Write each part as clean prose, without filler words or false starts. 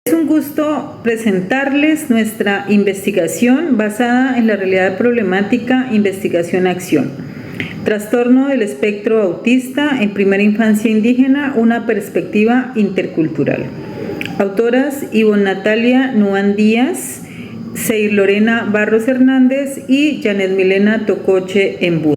Es un gusto presentarles nuestra investigación basada en la realidad problemática Investigación-Acción. Trastorno del espectro autista en primera infancia indígena, una perspectiva intercultural. Autoras Ivonne Natalia Nuán Díaz, Seir Lorena Barros Hernández y Janet Milena Tocoche Embú.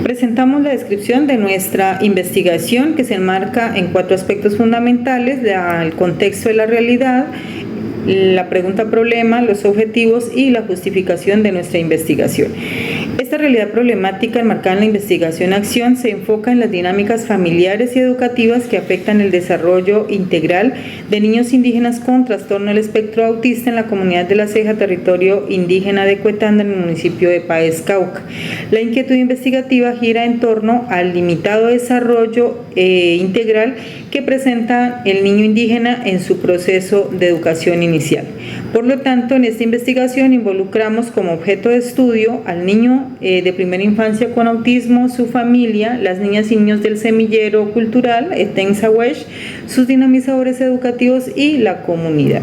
Presentamos la descripción de nuestra investigación, que se enmarca en 4 aspectos fundamentales: el contexto de la realidad, la pregunta-problema, los objetivos y la justificación de nuestra investigación. Esta realidad problemática enmarcada en la investigación-acción se enfoca en las dinámicas familiares y educativas que afectan el desarrollo integral de niños indígenas con trastorno del espectro autista en la comunidad de La Ceja, territorio indígena de Cuetanda, en el municipio de Páez, Cauca. La inquietud investigativa gira en torno al limitado desarrollo integral que presenta el niño indígena en su proceso de educación inicial. Por lo tanto, en esta investigación involucramos como objeto de estudio al niño de primera infancia con autismo, su familia, las niñas y niños del semillero cultural, Etensawesh, sus dinamizadores educativos y la comunidad.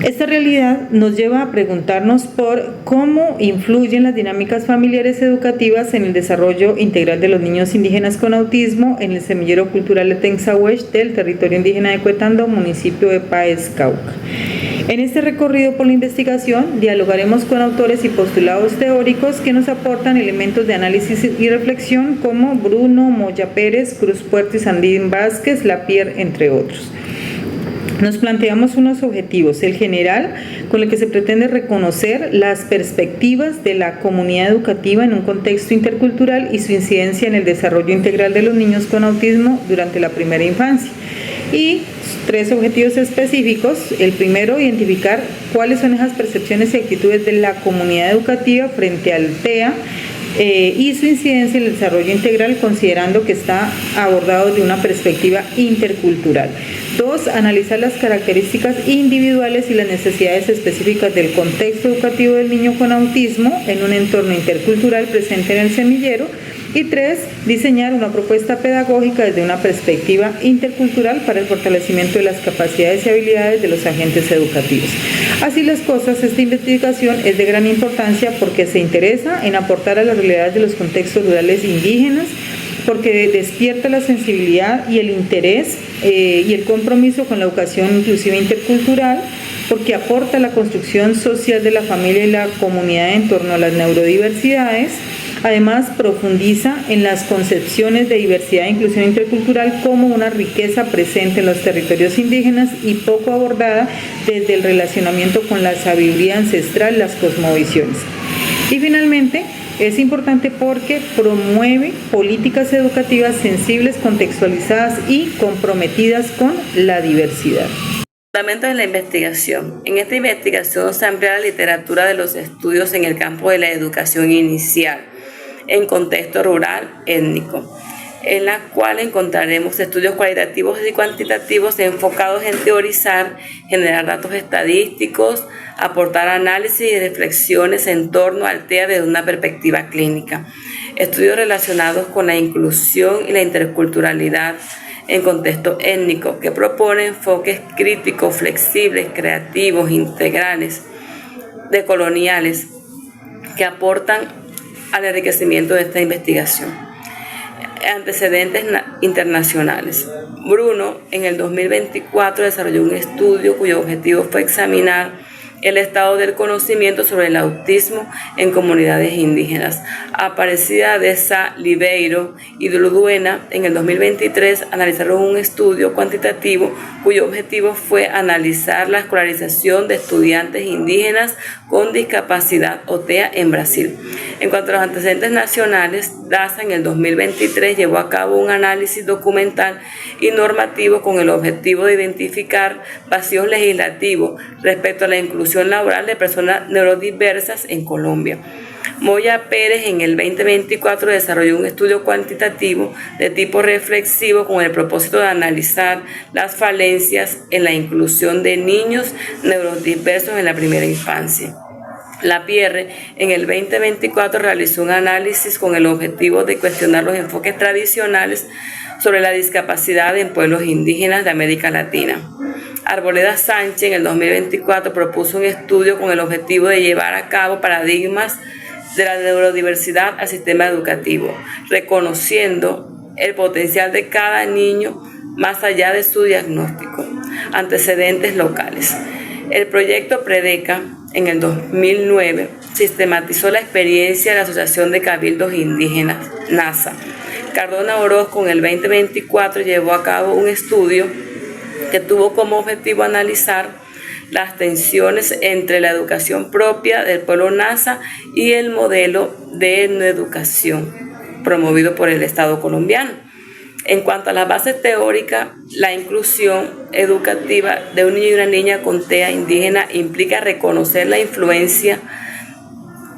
Esta realidad nos lleva a preguntarnos por cómo influyen las dinámicas familiares educativas en el desarrollo integral de los niños indígenas con autismo en el semillero cultural Etensawesh del territorio indígena de Cuetanda, municipio de Páez, Cauca. En este recorrido por la investigación dialogaremos con autores y postulados teóricos que nos aportan elementos de análisis y reflexión como Bruno Moya Pérez, Cruz Puerto y Sandín Vázquez, Lapierre, entre otros. Nos planteamos unos objetivos: el general, con el que se pretende reconocer las perspectivas de la comunidad educativa en un contexto intercultural y su incidencia en el desarrollo integral de los niños con autismo durante la primera infancia. Y 3 objetivos específicos. El primero, identificar cuáles son esas percepciones y actitudes de la comunidad educativa frente al TEA y su incidencia en el desarrollo integral, considerando que está abordado de una perspectiva intercultural. 2, analizar las características individuales y las necesidades específicas del contexto educativo del niño con autismo en un entorno intercultural presente en el semillero. Y 3, diseñar una propuesta pedagógica desde una perspectiva intercultural para el fortalecimiento de las capacidades y habilidades de los agentes educativos. Así las cosas, esta investigación es de gran importancia porque se interesa en aportar a las realidades de los contextos rurales indígenas, porque despierta la sensibilidad y el interés y el compromiso con la educación inclusiva intercultural, porque aporta a la construcción social de la familia y la comunidad en torno a las neurodiversidades. Además, profundiza en las concepciones de diversidad e inclusión intercultural como una riqueza presente en los territorios indígenas y poco abordada desde el relacionamiento con la sabiduría ancestral, las cosmovisiones. Y finalmente, es importante porque promueve políticas educativas sensibles, contextualizadas y comprometidas con la diversidad. Fundamentos de la investigación. En esta investigación se amplía la literatura de los estudios en el campo de la educación inicial en contexto rural étnico, en la cual encontraremos estudios cualitativos y cuantitativos enfocados en teorizar, generar datos estadísticos, aportar análisis y reflexiones en torno al TEA desde una perspectiva clínica, estudios relacionados con la inclusión y la interculturalidad en contexto étnico, que propone enfoques críticos, flexibles, creativos, integrales, decoloniales, que aportan al enriquecimiento de esta investigación. Antecedentes internacionales. Bruno, en el 2024, desarrolló un estudio cuyo objetivo fue examinar el estado del conocimiento sobre el autismo en comunidades indígenas. Aparecida de Sá Libeiro y Duduena, en el 2023, analizaron un estudio cuantitativo cuyo objetivo fue analizar la escolarización de estudiantes indígenas con discapacidad o TEA en Brasil. En cuanto a los antecedentes nacionales, DASA en el 2023 llevó a cabo un análisis documental y normativo con el objetivo de identificar vacíos legislativos respecto a la inclusión laboral de personas neurodiversas en Colombia. Moya Pérez en el 2024 desarrolló un estudio cuantitativo de tipo reflexivo con el propósito de analizar las falencias en la inclusión de niños neurodiversos en la primera infancia. Lapierre en el 2024 realizó un análisis con el objetivo de cuestionar los enfoques tradicionales sobre la discapacidad en pueblos indígenas de América Latina. Arboleda Sánchez en el 2024 propuso un estudio con el objetivo de llevar a cabo paradigmas de la neurodiversidad al sistema educativo, reconociendo el potencial de cada niño más allá de su diagnóstico. Antecedentes locales. El proyecto PREDECA en el 2009 sistematizó la experiencia de la Asociación de Cabildos Indígenas, NASA. Cardona Orozco en el 2024 llevó a cabo un estudio que tuvo como objetivo analizar las tensiones entre la educación propia del pueblo NASA y el modelo de no educación promovido por el Estado colombiano. En cuanto a las bases teóricas, la inclusión educativa de un niño y una niña con TEA indígena implica reconocer la influencia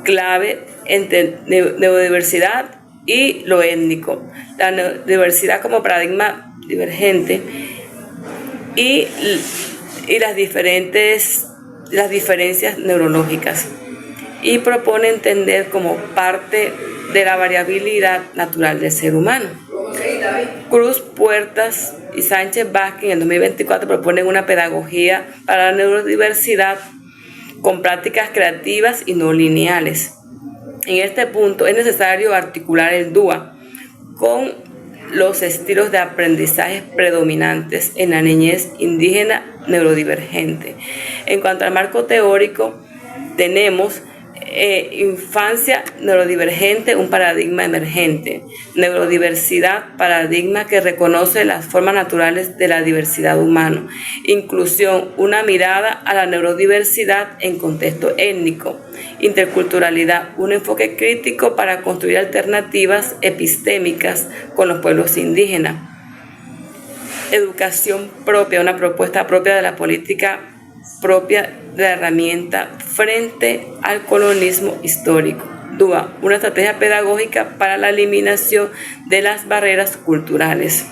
clave entre neurodiversidad y lo étnico, la neurodiversidad como paradigma divergente y las diferencias neurológicas, y propone entender como parte de la variabilidad natural del ser humano. Cruz, Puertas y Sánchez Vázquez en el 2024 proponen una pedagogía para la neurodiversidad con prácticas creativas y no lineales. En este punto es necesario articular el DUA con los estilos de aprendizaje predominantes en la niñez indígena neurodivergente. En cuanto al marco teórico, tenemos infancia neurodivergente, un paradigma emergente. Neurodiversidad, paradigma que reconoce las formas naturales de la diversidad humana. Inclusión, una mirada a la neurodiversidad en contexto étnico. Interculturalidad, un enfoque crítico para construir alternativas epistémicas con los pueblos indígenas. Educación propia, una propuesta propia de la política propia de la herramienta frente al colonialismo histórico. DUA, una estrategia pedagógica para la eliminación de las barreras culturales.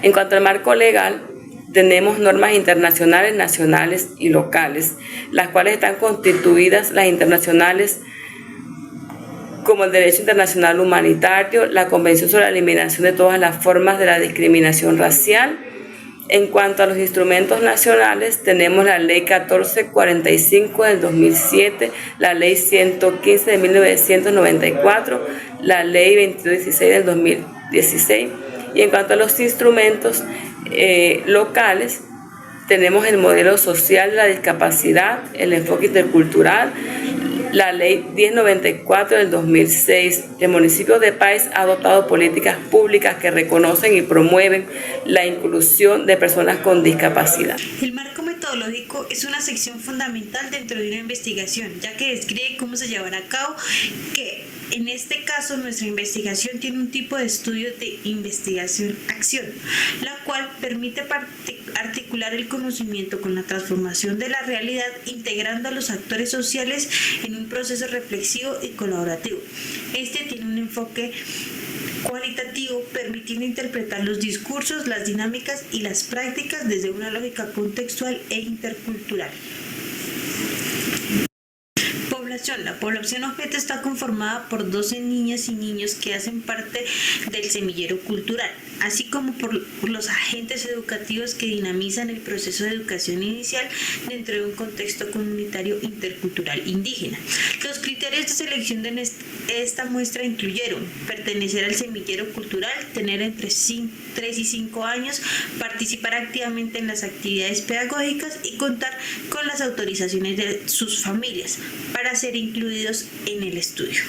En cuanto al marco legal, tenemos normas internacionales, nacionales y locales, las cuales están constituidas, las internacionales, como el Derecho Internacional Humanitario, la Convención sobre la Eliminación de todas las formas de la discriminación racial. En cuanto a los instrumentos nacionales, tenemos la Ley 1445 del 2007, la Ley 115 de 1994, la Ley 2216 del 2016. Y en cuanto a los instrumentos locales, tenemos el modelo social de la discapacidad, el enfoque intercultural, la Ley 1094 del 2006. El municipio de Páez ha adoptado políticas públicas que reconocen y promueven la inclusión de personas con discapacidad. El marco metodológico es una sección fundamental dentro de una investigación, ya que describe cómo se llevará a cabo, que en este caso nuestra investigación tiene un tipo de estudio de investigación-acción, la cual permite articular el conocimiento con la transformación de la realidad, integrando a los actores sociales en un proceso reflexivo y colaborativo. Este tiene un enfoque cualitativo, permitiendo interpretar los discursos, las dinámicas y las prácticas desde una lógica contextual e intercultural. La población objeto está conformada por 12 niñas y niños que hacen parte del semillero cultural, así como por los agentes educativos que dinamizan el proceso de educación inicial dentro de un contexto comunitario intercultural indígena. Los criterios de selección de esta muestra incluyeron pertenecer al semillero cultural, tener entre 3 y 5 años, participar activamente en las actividades pedagógicas y contar con las autorizaciones de sus familias para ser incluidos en el estudio.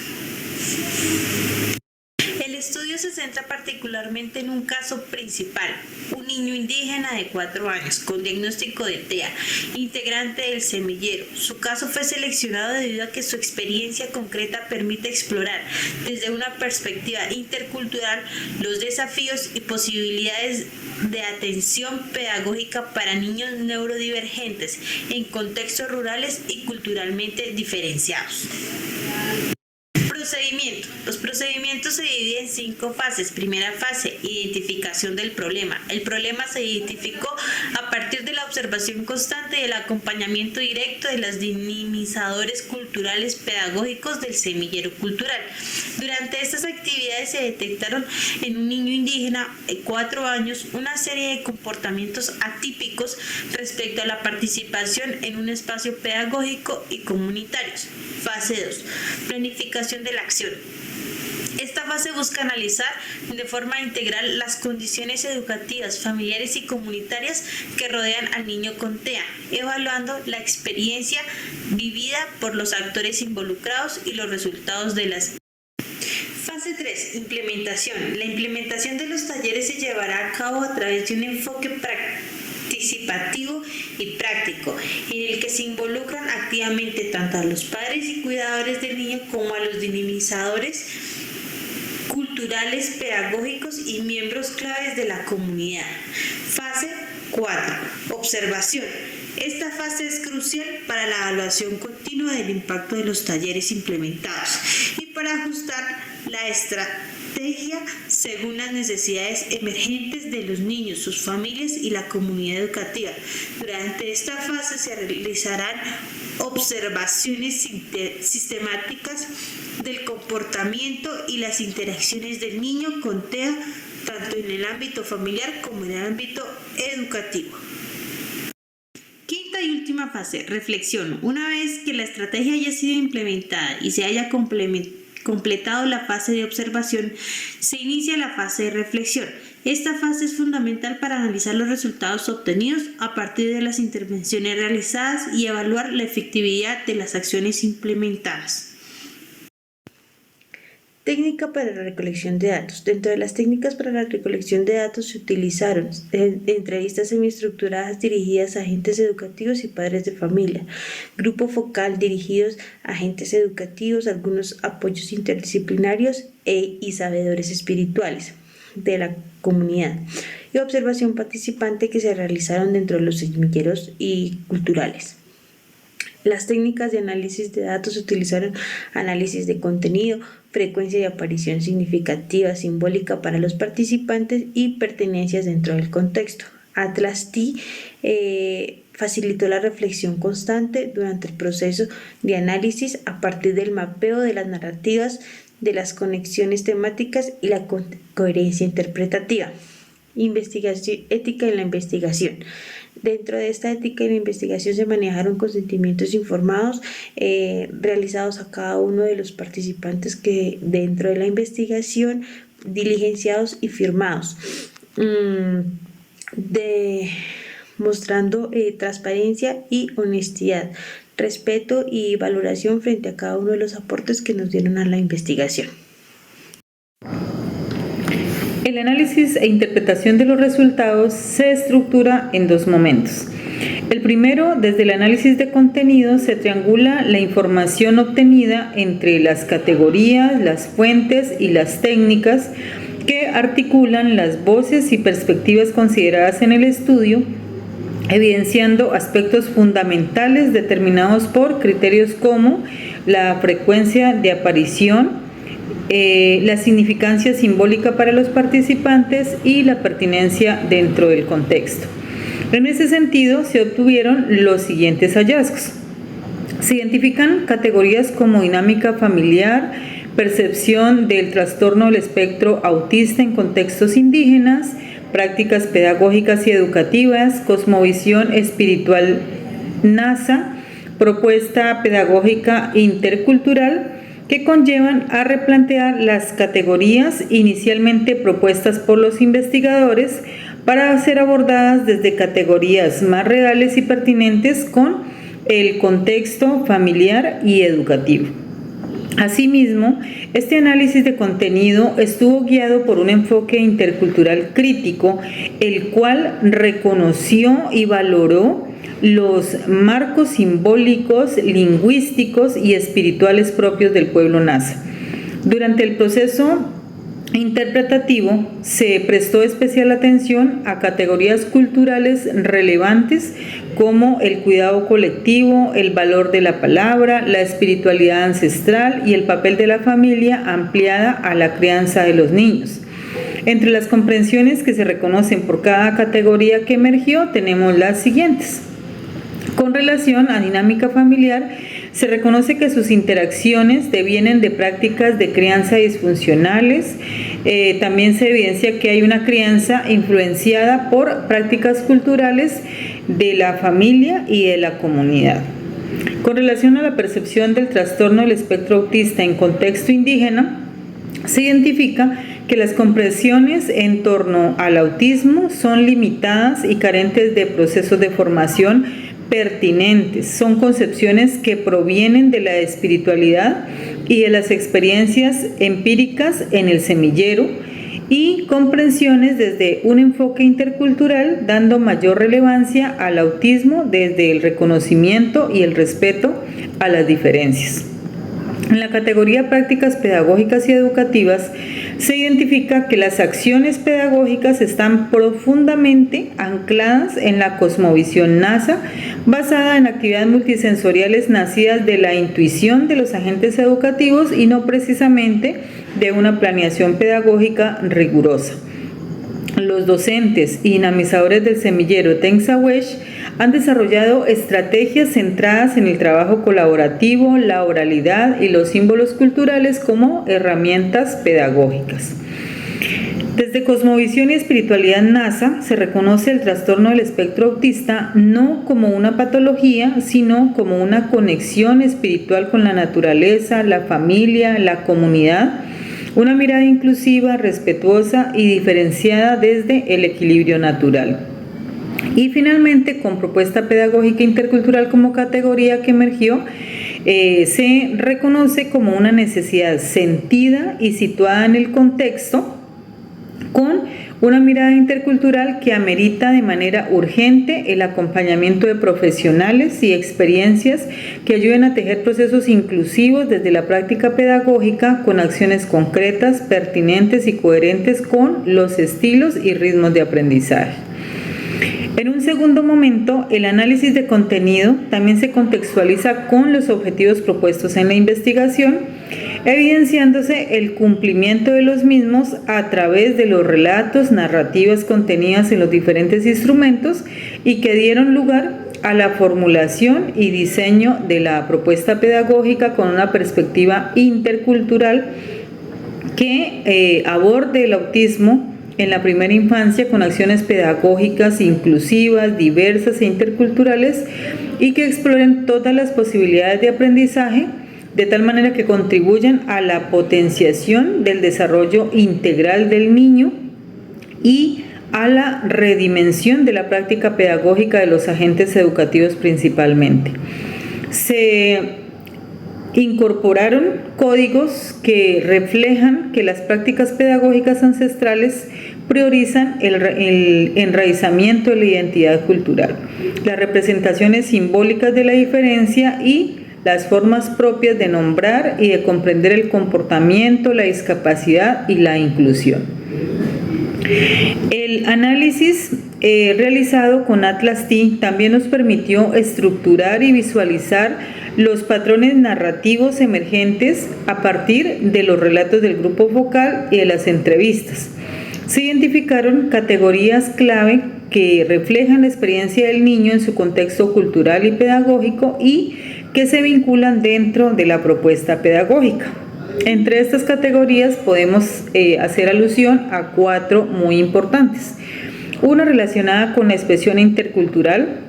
El estudio se centra particularmente en un caso principal, un niño indígena de 4 años con diagnóstico de TEA, integrante del semillero. Su caso fue seleccionado debido a que su experiencia concreta permite explorar desde una perspectiva intercultural los desafíos y posibilidades de atención pedagógica para niños neurodivergentes en contextos rurales y culturalmente diferenciados. Procedimiento. Los procedimientos se dividen divide en 5 fases. Primera fase, identificación del problema. El problema se identificó a partir de la observación constante y el acompañamiento directo de los dinamizadores culturales pedagógicos del semillero cultural. Durante estas actividades se detectaron en un niño indígena de 4 años una serie de comportamientos atípicos respecto a la participación en un espacio pedagógico y comunitarios. Fase 2. Planificación de la acción. Esta fase busca analizar de forma integral las condiciones educativas, familiares y comunitarias que rodean al niño con TEA, evaluando la experiencia vivida por los actores involucrados y los resultados de las. Fase 3. Implementación. La implementación de los talleres se llevará a cabo a través de un enfoque participativo y práctico, en el que se involucran activamente tanto a los padres y cuidadores del niño como a los dinamizadores culturales, pedagógicos y miembros claves de la comunidad. Fase 4. Observación. Esta fase es crucial para la evaluación continua del impacto de los talleres implementados y para ajustar la estrategia según las necesidades emergentes de los niños, sus familias y la comunidad educativa. Durante esta fase se realizarán observaciones sistemáticas del comportamiento y las interacciones del niño con TEA, tanto en el ámbito familiar como en el ámbito educativo. Quinta y última fase, reflexión. Una vez que la estrategia haya sido implementada y se haya completado la fase de observación, se inicia la fase de reflexión. Esta fase es fundamental para analizar los resultados obtenidos a partir de las intervenciones realizadas y evaluar la efectividad de las acciones implementadas. Técnica para la recolección de datos. Dentro de las técnicas para la recolección de datos se utilizaron entrevistas semiestructuradas dirigidas a agentes educativos y padres de familia, grupo focal dirigidos a agentes educativos, algunos apoyos interdisciplinarios y sabedores espirituales de la comunidad, y observación participante que se realizaron dentro de los semilleros y culturales. Las técnicas de análisis de datos utilizaron análisis de contenido, frecuencia de aparición significativa, simbólica para los participantes y pertenencias dentro del contexto. Atlas T facilitó la reflexión constante durante el proceso de análisis a partir del mapeo de las narrativas, de las conexiones temáticas y la coherencia interpretativa. Investigación, ética en la investigación. Dentro de esta ética en la investigación se manejaron consentimientos informados realizados a cada uno de los participantes que dentro de la investigación, diligenciados y firmados, mostrando transparencia y honestidad, respeto y valoración frente a cada uno de los aportes que nos dieron a la investigación. El análisis e interpretación de los resultados se estructura en 2 momentos. El primero, desde el análisis de contenido, se triangula la información obtenida entre las categorías, las fuentes y las técnicas que articulan las voces y perspectivas consideradas en el estudio, evidenciando aspectos fundamentales determinados por criterios como la frecuencia de aparición, la significancia simbólica para los participantes y la pertinencia dentro del contexto. En ese sentido, se obtuvieron los siguientes hallazgos. Se identifican categorías como dinámica familiar, percepción del trastorno del espectro autista en contextos indígenas, prácticas pedagógicas y educativas, cosmovisión espiritual NASA, propuesta pedagógica intercultural, que conllevan a replantear las categorías inicialmente propuestas por los investigadores para ser abordadas desde categorías más reales y pertinentes con el contexto familiar y educativo. Asimismo, este análisis de contenido estuvo guiado por un enfoque intercultural crítico, el cual reconoció y valoró los marcos simbólicos, lingüísticos y espirituales propios del pueblo Nasa. Durante el proceso interpretativo se prestó especial atención a categorías culturales relevantes como el cuidado colectivo, el valor de la palabra, la espiritualidad ancestral y el papel de la familia ampliada a la crianza de los niños. Entre las comprensiones que se reconocen por cada categoría que emergió tenemos las siguientes. Con relación a dinámica familiar, se reconoce que sus interacciones devienen de prácticas de crianza disfuncionales. También se evidencia que hay una crianza influenciada por prácticas culturales de la familia y de la comunidad. Con relación a la percepción del trastorno del espectro autista en contexto indígena, se identifica que las comprensiones en torno al autismo son limitadas y carentes de procesos de formación pertinentes. Son concepciones que provienen de la espiritualidad y de las experiencias empíricas en el semillero y comprensiones desde un enfoque intercultural, dando mayor relevancia al autismo desde el reconocimiento y el respeto a las diferencias. En la categoría prácticas pedagógicas y educativas se identifica que las acciones pedagógicas están profundamente ancladas en la cosmovisión NASA, basada en actividades multisensoriales nacidas de la intuición de los agentes educativos y no precisamente de una planeación pedagógica rigurosa. Los docentes y dinamizadores del semillero Tensawesh han desarrollado estrategias centradas en el trabajo colaborativo, la oralidad y los símbolos culturales como herramientas pedagógicas. Desde Cosmovisión y Espiritualidad NASA se reconoce el trastorno del espectro autista no como una patología, sino como una conexión espiritual con la naturaleza, la familia, la comunidad, una mirada inclusiva, respetuosa y diferenciada desde el equilibrio natural. Y finalmente, con propuesta pedagógica intercultural como categoría que emergió, se reconoce como una necesidad sentida y situada en el contexto, con una mirada intercultural que amerita de manera urgente el acompañamiento de profesionales y experiencias que ayuden a tejer procesos inclusivos desde la práctica pedagógica con acciones concretas, pertinentes y coherentes con los estilos y ritmos de aprendizaje. En un segundo momento, el análisis de contenido también se contextualiza con los objetivos propuestos en la investigación, evidenciándose el cumplimiento de los mismos a través de los relatos, narrativas contenidas en los diferentes instrumentos y que dieron lugar a la formulación y diseño de la propuesta pedagógica con una perspectiva intercultural que aborde el autismo en la primera infancia con acciones pedagógicas inclusivas, diversas e interculturales y que exploren todas las posibilidades de aprendizaje de tal manera que contribuyan a la potenciación del desarrollo integral del niño y a la redimensión de la práctica pedagógica de los agentes educativos principalmente. Se incorporaron códigos que reflejan que las prácticas pedagógicas ancestrales priorizan el enraizamiento de la identidad cultural, las representaciones simbólicas de la diferencia y las formas propias de nombrar y de comprender el comportamiento, la discapacidad y la inclusión. El análisis realizado con Atlas T también nos permitió estructurar y visualizar los patrones narrativos emergentes a partir de los relatos del grupo focal y de las entrevistas. Se identificaron categorías clave que reflejan la experiencia del niño en su contexto cultural y pedagógico y que se vinculan dentro de la propuesta pedagógica. Entre estas categorías podemos hacer alusión a 4 muy importantes. Una relacionada con la expresión intercultural,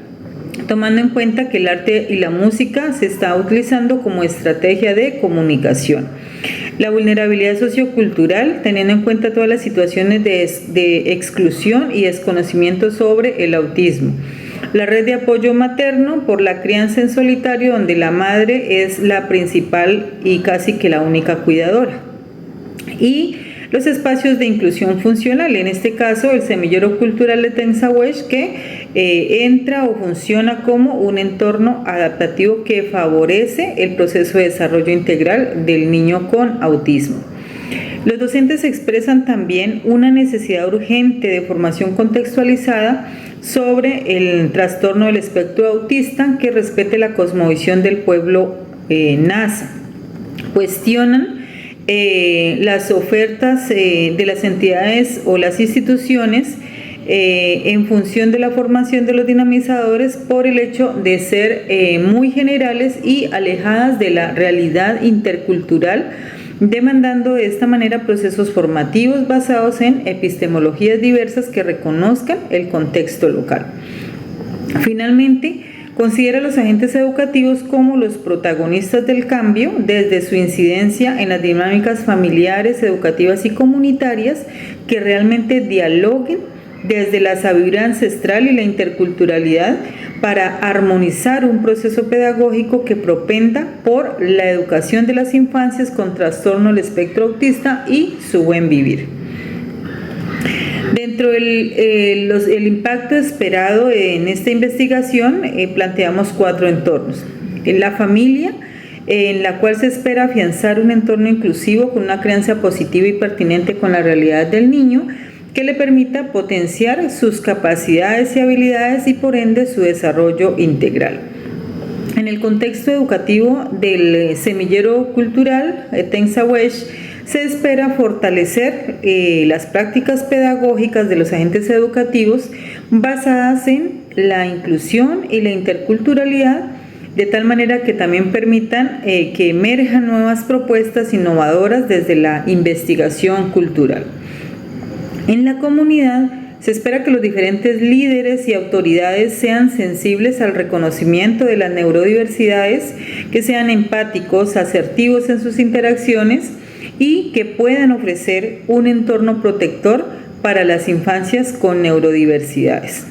tomando en cuenta que el arte y la música se está utilizando como estrategia de comunicación. La vulnerabilidad sociocultural, teniendo en cuenta todas las situaciones de exclusión y desconocimiento sobre el autismo. La red de apoyo materno por la crianza en solitario, donde la madre es la principal y casi que la única cuidadora. Y los espacios de inclusión funcional, en este caso el semillero cultural de Tensawesh, que entra o funciona como un entorno adaptativo que favorece el proceso de desarrollo integral del niño con autismo. Los docentes expresan también una necesidad urgente de formación contextualizada sobre el trastorno del espectro autista que respete la cosmovisión del pueblo nasa. Cuestionan las ofertas de las entidades o las instituciones en función de la formación de los dinamizadores por el hecho de ser muy generales y alejadas de la realidad intercultural, demandando de esta manera procesos formativos basados en epistemologías diversas que reconozcan el contexto local. Finalmente, considera a los agentes educativos como los protagonistas del cambio desde su incidencia en las dinámicas familiares, educativas y comunitarias que realmente dialoguen desde la sabiduría ancestral y la interculturalidad para armonizar un proceso pedagógico que propenda por la educación de las infancias con trastorno del espectro autista y su buen vivir. Dentro del impacto esperado en esta investigación planteamos 4 entornos. En la familia, en la cual se espera afianzar un entorno inclusivo con una crianza positiva y pertinente con la realidad del niño, que le permita potenciar sus capacidades y habilidades y por ende su desarrollo integral. En el contexto educativo del semillero cultural Tensawesh, se espera fortalecer las prácticas pedagógicas de los agentes educativos basadas en la inclusión y la interculturalidad, de tal manera que también permitan que emerjan nuevas propuestas innovadoras desde la investigación cultural. En la comunidad se espera que los diferentes líderes y autoridades sean sensibles al reconocimiento de las neurodiversidades, que sean empáticos, asertivos en sus interacciones y que puedan ofrecer un entorno protector para las infancias con neurodiversidades.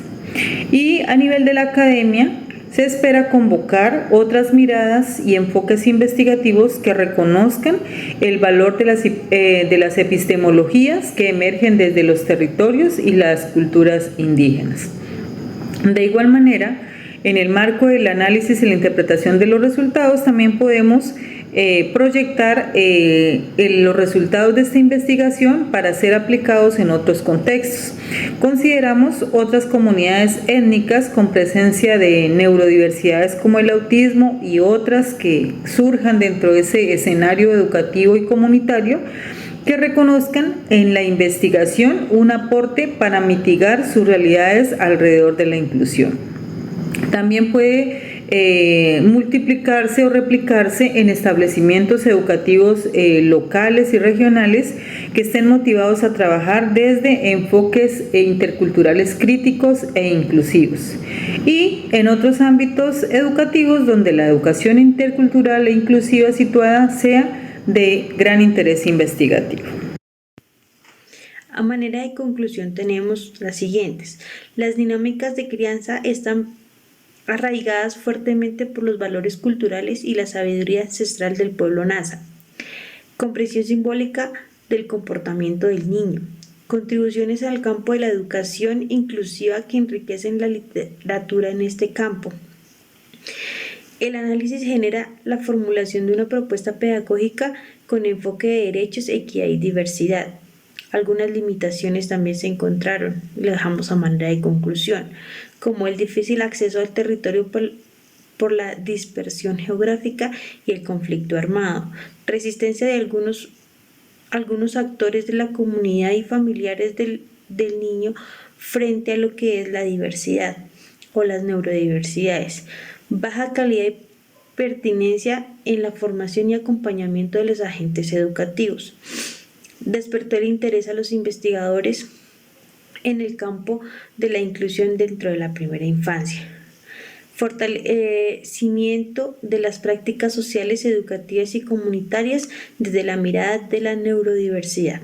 Y a nivel de la academia, se espera convocar otras miradas y enfoques investigativos que reconozcan el valor de las epistemologías que emergen desde los territorios y las culturas indígenas. De igual manera, en el marco del análisis y la interpretación de los resultados, también podemos proyectar los resultados de esta investigación para ser aplicados en otros contextos. Consideramos otras comunidades étnicas con presencia de neurodiversidades como el autismo y otras que surjan dentro de ese escenario educativo y comunitario, que reconozcan en la investigación un aporte para mitigar sus realidades alrededor de la inclusión. También puede multiplicarse o replicarse en establecimientos educativos locales y regionales que estén motivados a trabajar desde enfoques interculturales críticos e inclusivos, y en otros ámbitos educativos donde la educación intercultural e inclusiva situada sea de gran interés investigativo. A manera de conclusión tenemos las siguientes. Las dinámicas de crianza están arraigadas fuertemente por los valores culturales y la sabiduría ancestral del pueblo nasa. Comprensión simbólica del comportamiento del niño. Contribuciones al campo de la educación inclusiva que enriquecen la literatura en este campo. El análisis genera la formulación de una propuesta pedagógica con enfoque de derechos, equidad y diversidad. Algunas limitaciones también se encontraron, lo dejamos a manera de conclusión, como el difícil acceso al territorio por la dispersión geográfica y el conflicto armado, resistencia de algunos actores de la comunidad y familiares del niño frente a lo que es la diversidad o las neurodiversidades, baja calidad y pertinencia en la formación y acompañamiento de los agentes educativos. Despertó el interés a los investigadores en el campo de la inclusión dentro de la primera infancia. Fortalecimiento de las prácticas sociales, educativas y comunitarias desde la mirada de la neurodiversidad.